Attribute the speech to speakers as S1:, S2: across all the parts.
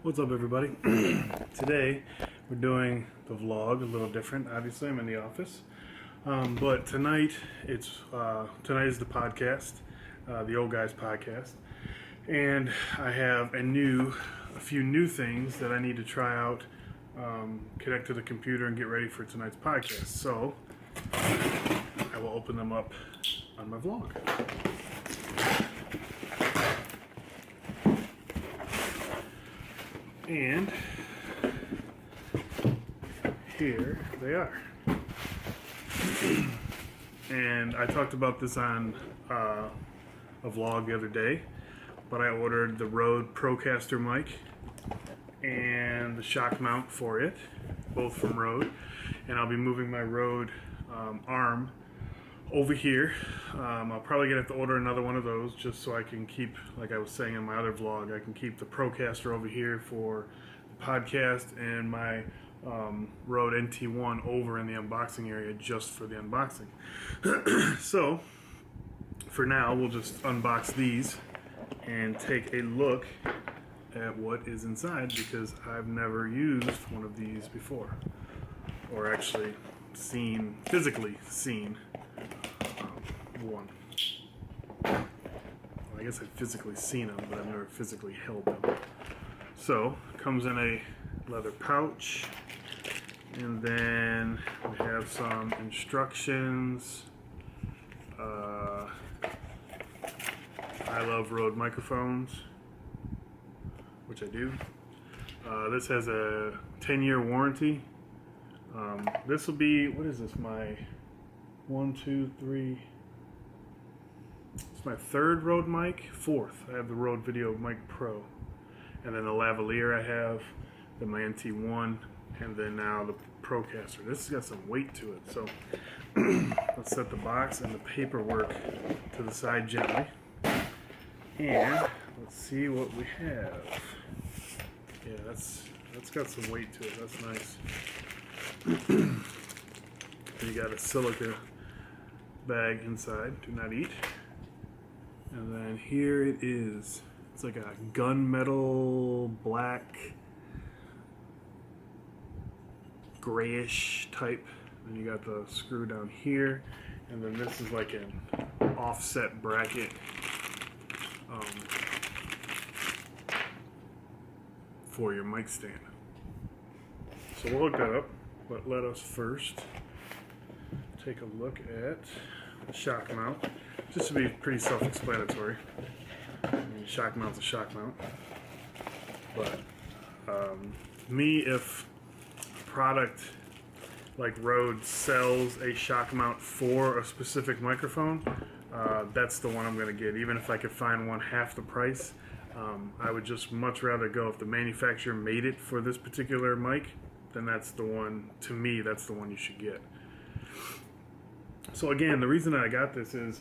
S1: What's up, everybody? Today we're doing the vlog a little different. Obviously, I'm in the office, but tonight tonight is the podcast, the Old Guys podcast, and I have a few new things that I need to try out, connect to the computer, and get ready for tonight's podcast. So I will open them up on my vlog. And here they are. And I talked about this on a vlog the other day, but I ordered the Rode Procaster mic and the shock mount for it, both from Rode. And I'll be moving my Rode arm over here. I'll probably gonna have to order another one of those just so I can keep, like I was saying in my other vlog, I can keep the Procaster over here for the podcast and my Rode NT1 over in the unboxing area just for the unboxing. So for now, we'll just unbox these and take a look at what is inside, because I've never used one of these before, or actually physically seen one. Well, I guess I've physically seen them, but I've never physically held them. So, it comes in a leather pouch, and then we have some instructions. I love Rode microphones, which I do. This has a 10-year warranty. This will be, what is this, my 1, 2, 3... It's my third Rode mic, fourth. I have the Rode Video Mic Pro, and then the lavalier I have, then my NT1, and then now the Procaster. This has got some weight to it, so let's set the box and the paperwork to the side gently, and let's see what we have. Yeah, that's got some weight to it. That's nice. You got a silica bag inside. Do not eat. And then here it is. It's like a gunmetal black, grayish type. And you got the screw down here. And then this is like an offset bracket for your mic stand. So we'll hook that up, but let us first take a look at the shock mount. Just to be pretty self-explanatory. I mean, shock mount's a shock mount. But if a product like Rode sells a shock mount for a specific microphone, that's the one I'm going to get. Even if I could find one half the price, I would just much rather go, if the manufacturer made it for this particular mic, then that's the one, to me, that's the one you should get. So again, the reason that I got this is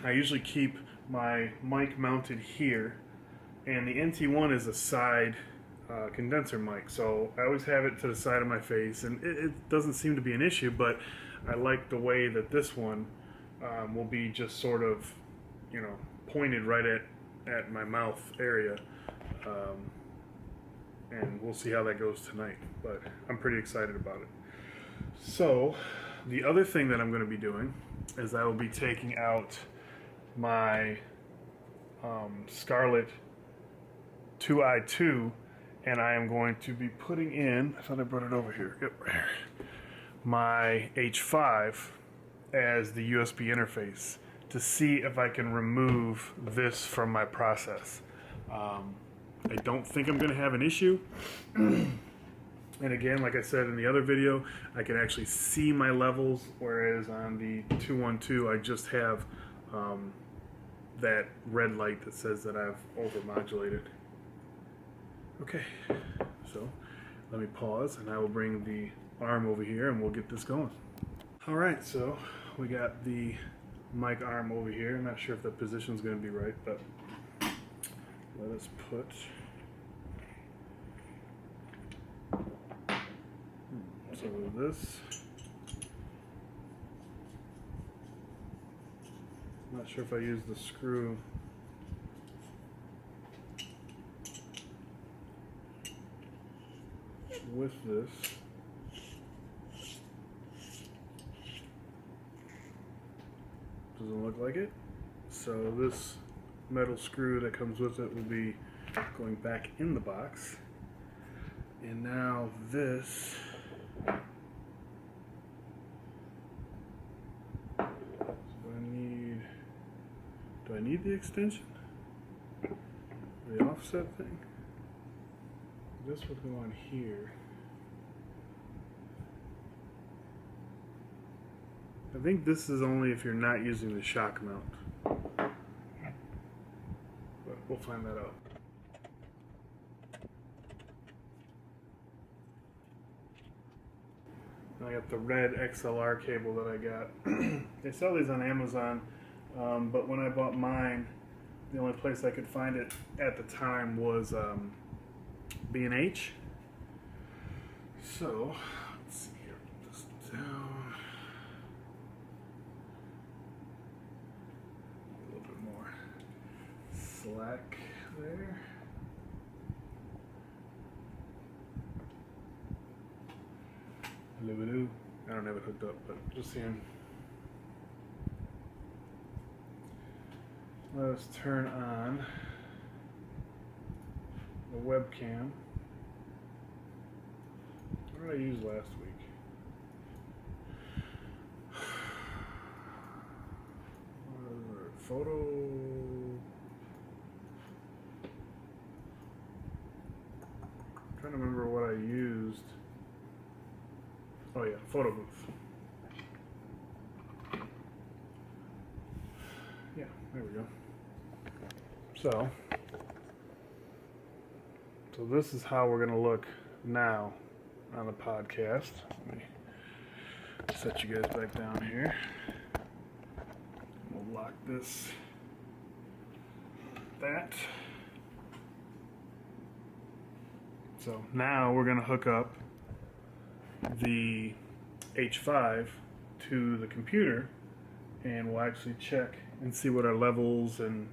S1: I usually keep my mic mounted here, and the NT1 is a side condenser mic, so I always have it to the side of my face, and it doesn't seem to be an issue, but I like the way that this one will be just sort of, pointed right at my mouth area, and we'll see how that goes tonight, but I'm pretty excited about it. So the other thing that I'm going to be doing is I will be taking out my Scarlett 2i2, and I am going to be putting in, I thought I brought it over here, yep, right here, my H5 as the USB interface to see if I can remove this from my process. I don't think I'm going to have an issue. And again, like I said in the other video, I can actually see my levels, whereas on the 212, I just have that red light that says that I've overmodulated. Okay, so let me pause, and I will bring the arm over here, and we'll get this going. All right, so we got the mic arm over here. I'm not sure if the position's going to be right, but let us put... So this, I'm not sure if I use the screw with this. Doesn't look like it. So this metal screw that comes with it will be going back in the box. And now this do I need the extension? The offset thing? This would go on here. I think this is only if you're not using the shock mount. But we'll find that out. I got the red XLR cable that I got. They sell these on Amazon, but when I bought mine, the only place I could find it at the time was B&H. So, let's see here, put this down. A little bit more slack there. Hello. I don't have it hooked up, but just seeing. Let us turn on the webcam. What did I use last week? Photo. I'm trying to remember what I used. Oh yeah, photo booth. Yeah, there we go. So this is how we're gonna look now on the podcast. Let me set you guys back down here. We'll lock this, that. So now we're gonna hook up the H5 to the computer, and we'll actually check and see what our levels and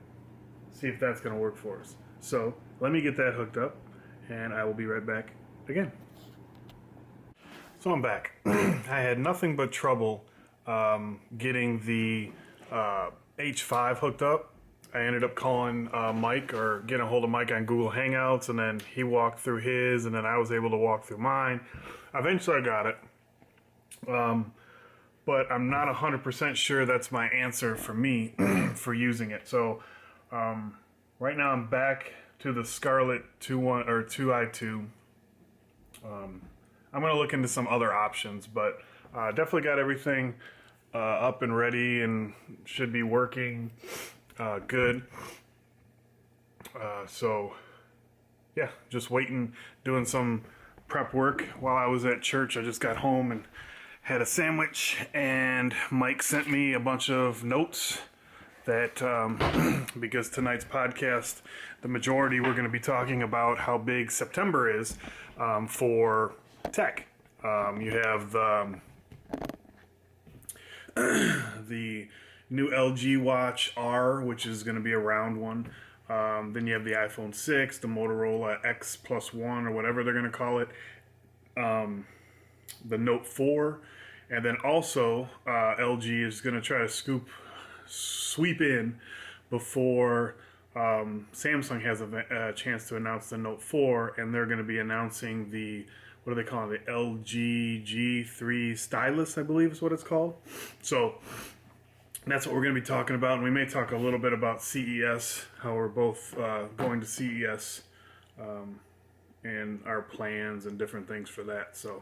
S1: see if that's going to work for us. So let me get that hooked up, and I will be right back again. So I'm back. I had nothing but trouble getting the H5 hooked up. I ended up calling Mike, or getting a hold of Mike on Google Hangouts, and then he walked through his, and then I was able to walk through mine. Eventually I got it, but I'm not 100% sure that's my answer for me for using it. So right now I'm back to the Scarlett 2i2. I'm going to look into some other options, but definitely got everything up and ready and should be working good. So yeah, just waiting, doing some prep work while I was at church. I just got home and had a sandwich, and Mike sent me a bunch of notes that because tonight's podcast, the majority, we're going to be talking about how big September is for tech. You have the new LG Watch R, which is going to be a round one. Then you have the iPhone 6, the Motorola X Plus 1, or whatever they're going to call it, the Note 4, and then also LG is going to try to sweep in before Samsung has a chance to announce the Note 4, and they're going to be announcing the, what do they call it, the LG G3 Stylus, I believe is what it's called. So that's what we're going to be talking about, and we may talk a little bit about CES, how we're both going to CES, and our plans and different things for that. So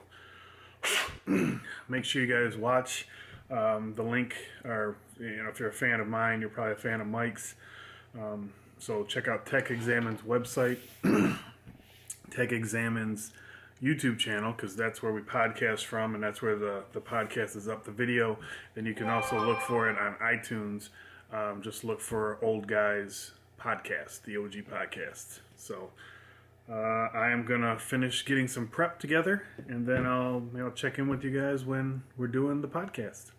S1: make sure you guys watch the link, or if you're a fan of mine, you're probably a fan of Mike's. So check out Tech Examin's website, Tech Examin's YouTube channel, because that's where we podcast from, and that's where the podcast is up, the video. Then you can also look for it on iTunes. Just look for Old Guys Podcast, the OG podcast. So I am gonna finish getting some prep together, and then I'll check in with you guys when we're doing the podcast.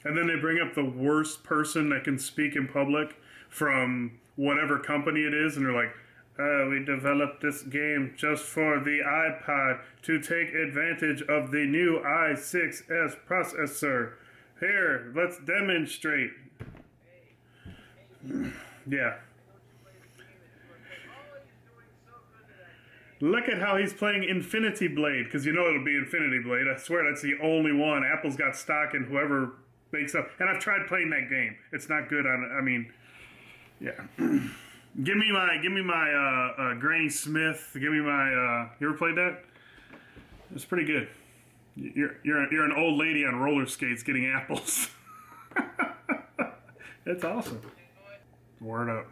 S1: And then they bring up the worst person that can speak in public from whatever company it is, and they're like, we developed this game just for the iPod to take advantage of the new i6s processor. Here, let's demonstrate. Yeah. Look at how he's playing Infinity Blade, because you know it'll be Infinity Blade. I swear that's the only one. Apple's got stock in whoever makes up. And I've tried playing that game. It's not good on, I mean, yeah. Give me my Granny Smith. Give me my, you ever played that? It's pretty good. You're an old lady on roller skates getting apples. It's awesome. Word up.